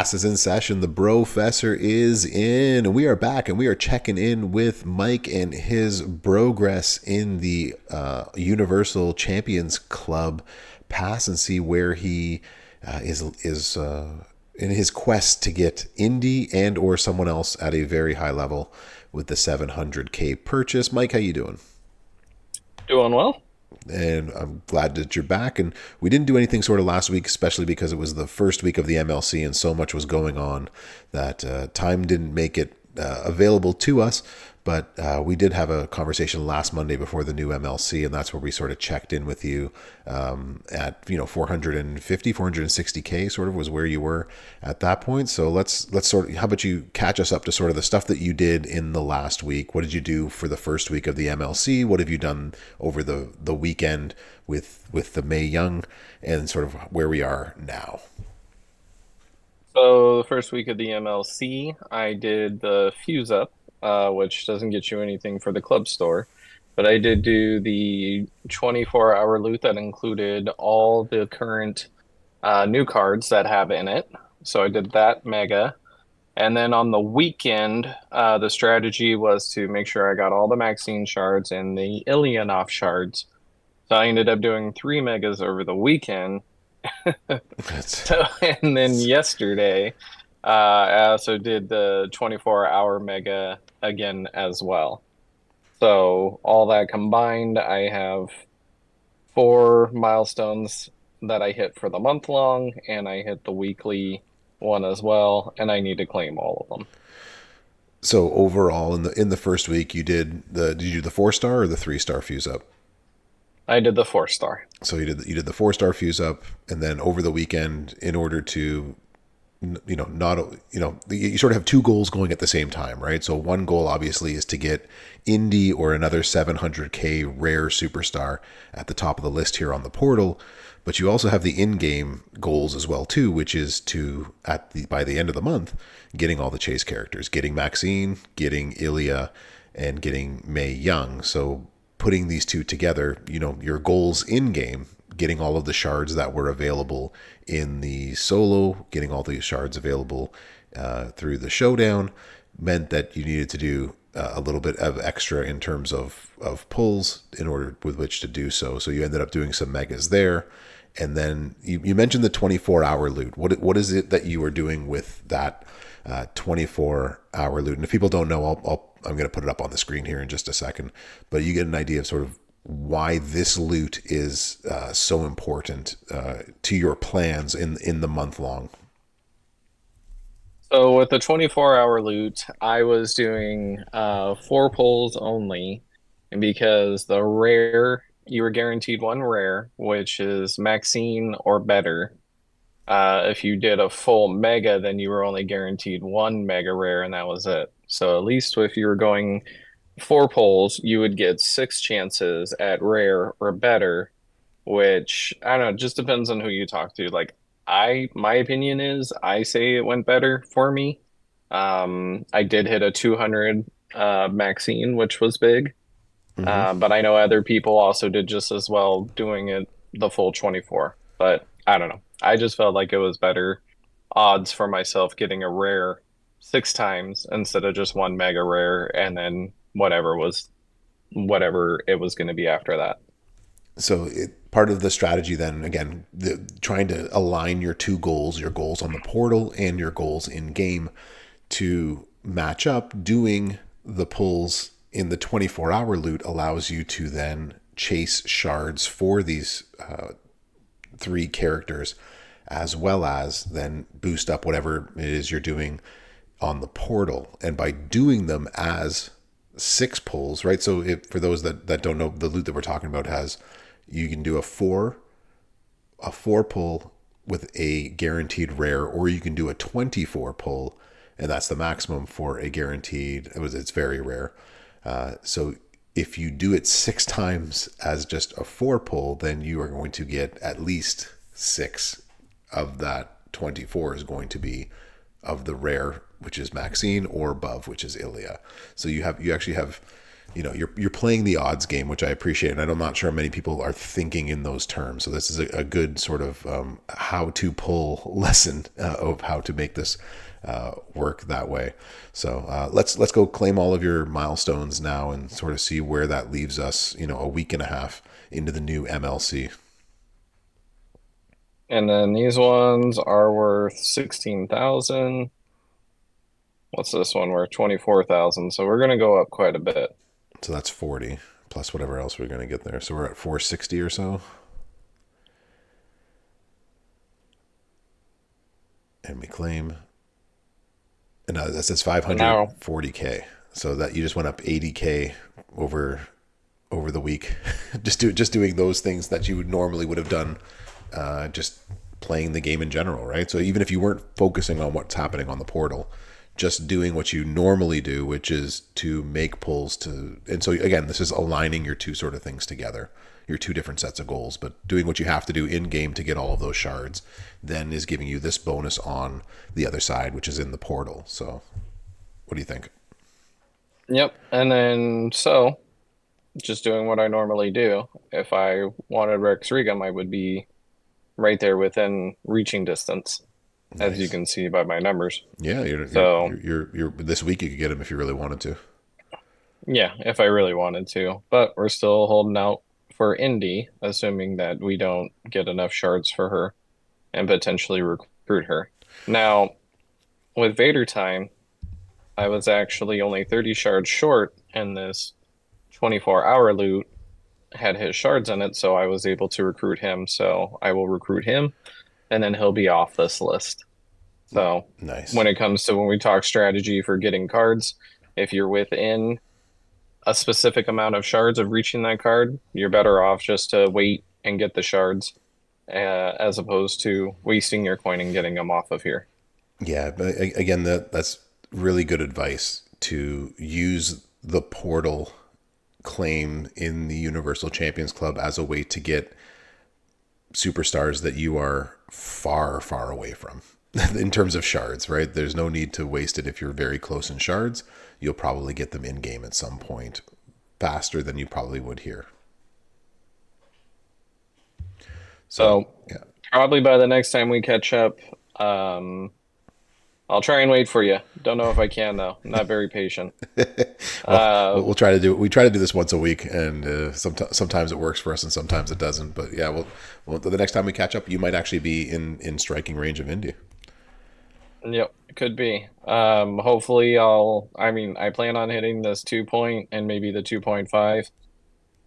Class is in session. The Brofessor is in. And we are back and we are checking in with Mike and his Brogressed in the Universal Champions Club pass and see where he is in his quest to get Indi and or someone else at a very high level with the 700K purchase. Mike, how you doing? Doing well. And I'm glad that you're back. And we didn't do anything sort of last week, especially because it was the first week of the MLC and so much was going on that time didn't make it available to us. But we did have a conversation last Monday before the new MLC, and that's where we sort of checked in with you at 450, 460K sort of was where you were at that point. So let's sort of, how about you catch us up to sort of the stuff that you did in the last week? What did you do for the first week of the MLC? What have you done over the weekend with the Mae Young, and sort of where we are now? So the first week of the MLC, I did the Fuse Up, which doesn't get you anything for the club store, but I did do the 24-hour loot that included all the current new cards that have in it. So I did that mega. And then on the weekend, the strategy was to make sure I got all the Maxine shards and the Ilyanov shards. So I ended up doing three megas over the weekend. That's So, and then yesterday, I also did the 24-hour mega again as well. So, all that combined, I have four milestones that I hit for the month long, and I hit the weekly one as well, and I need to claim all of them. so overall in the first week did you do the 4 star or the 3 star fuse up? I did the 4 star. So you did the 4 star fuse up, and then over the weekend, in order to, not, you sort of have two goals going at the same time, right? So one goal obviously is to get Indi or another 700K rare superstar at the top of the list here on the portal, but you also have the in-game goals as well too, which is to by the end of the month, getting all the chase characters, getting Maxine, getting Ilya, and getting Mae Young. So putting these two together, your goals in game, getting all of the shards that were available in the solo, getting all the shards available through the showdown, meant that you needed to do a little bit of extra in terms of pulls in order with which to do so. So you ended up doing some megas there. And then you mentioned the 24-hour loot. What is it that you were doing with that 24-hour loot? And if people don't know, I'm going to put it up on the screen here in just a second, but you get an idea of sort of why this loot is so important to your plans in the month long. So with the 24-hour loot, I was doing four pulls only, and because the rare, you were guaranteed one rare, which is Maxine or better. If you did a full mega, then you were only guaranteed one mega rare, and that was it. So at least if you were going four pulls, you would get six chances at rare or better, which I don't know, just depends on who you talk to. Like my opinion is I say it went better for me. I did hit a 200 Maxine, which was big. Hmm. But I know other people also did just as well doing it the full 24. But I don't know. I just felt like it was better odds for myself getting a rare six times instead of just one mega rare and then whatever it was going to be after that. So part of the strategy then, again, trying to align your two goals, your goals on the portal and your goals in game to match up, doing the pulls in the 24-hour loot allows you to then chase shards for these three characters, as well as then boost up whatever it is you're doing on the portal. And by doing them as six pulls, right? So for those that don't know, the loot that we're talking about has, you can do a four pull with a guaranteed rare, or you can do a 24 pull, and that's the maximum for a guaranteed. It's very rare. So if you do it six times as just a four pull, then you are going to get at least six of that 24 is going to be of the rare, which is Maxine, or above, which is Ilya. So you actually have you're playing the odds game, which I appreciate, and I'm not sure many people are thinking in those terms. So this is a good sort of how to pull lesson of how to make this work that way. So let's go claim all of your milestones now and sort of see where that leaves us. A week and a half into the new MLC. And then these ones are worth 16,000. What's this one worth? 24,000. So we're going to go up quite a bit. So that's 40 plus whatever else we're going to get there. So we're at 460 or so. And we claim. And that says Now, 540K. So that you just went up 80K over the week. just doing those things that you normally would have done just playing the game in general, right? So even if you weren't focusing on what's happening on the portal, just doing what you normally do, which is to make pulls and so again, this is aligning your two sort of things together, your two different sets of goals, but doing what you have to do in game to get all of those shards then is giving you this bonus on the other side, which is in the portal. So what do you think? yep. And then, so just doing what I normally do. If I wanted Rex Regum, I would be right there within reaching distance, as you Nice. can see by my numbers. Yeah, So, you're this week you could get him if you really wanted to. yeah, if I really wanted to. But we're still holding out for Indi, assuming that we don't get enough shards for her and potentially recruit her. Now, with Vader time, I was actually only 30 shards short, and this 24-hour loot had his shards in it, so I was able to recruit him. So I will recruit him, and then he'll be off this list. So Nice. when we talk strategy for getting cards, if you're within a specific amount of shards of reaching that card, you're better off just to wait and get the shards, as opposed to wasting your coin and getting them off of here. Yeah, but again, that's really good advice to use the portal claim in the Universal Champions Club as a way to get superstars that you are far, far away from in terms of shards, right? There's no need to waste it if you're very close in shards. You'll probably get them in game at some point faster than you probably would here. So, So yeah. probably by the next time we catch up, um, I'll try and wait for you. Don't know if I can though. I'm not very patient. Well, Uh, we'll try to do. We try to do this once a week, and sometimes it works for us, and sometimes it doesn't. But yeah, the next time we catch up, you might actually be in striking range of India. yep, could be. Hopefully I mean, I plan on hitting this 2 point and maybe the 2.5.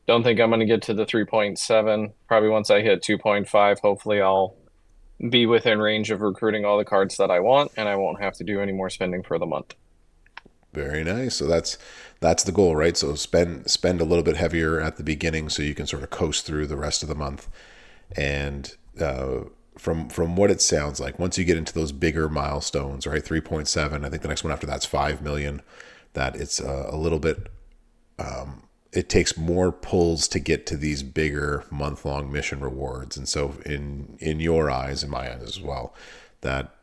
Don't think I'm going to get to the 3.7. Probably once I hit 2.5, hopefully I'll be within range of recruiting all the cards that I want, and I won't have to do any more spending for the month. Very nice. So that's the goal, right? So spend a little bit heavier at the beginning, so you can sort of coast through the rest of the month. And from what it sounds like, once you get into those bigger milestones, right? 3.7. I think the next one after that's 5 million. That it's a little bit. It takes more pulls to get to these bigger month-long mission rewards, and so in your eyes, in my eyes as well, that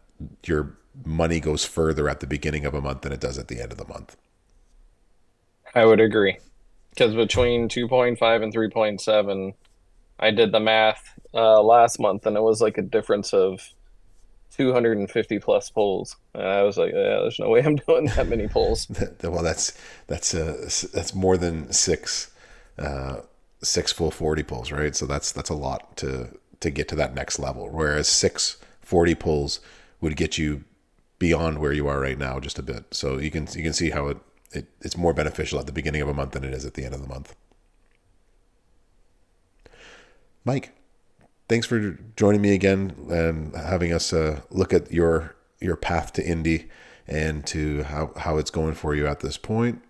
your money goes further at the beginning of a month than it does at the end of the month. I would agree. Because between 2.5 and 3.7, I did the math last month, and it was like a difference of 250 plus pulls. And I was like, yeah, there's no way I'm doing that many pulls. Well, that's more than six full 40 pulls, right? So that's a lot to get to that next level. Whereas 6 40 pulls would get you beyond where you are right now just a bit. So you can see how it's more beneficial at the beginning of a month than it is at the end of the month. Mike, thanks for joining me again and having us look at your path to Indy and to how it's going for you at this point.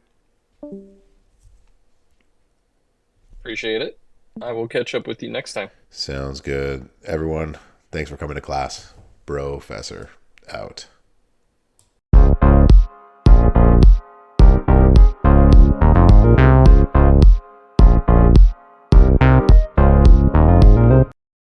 Appreciate it. I will catch up with you next time. Sounds good. Everyone, thanks for coming to class. Brofessor out.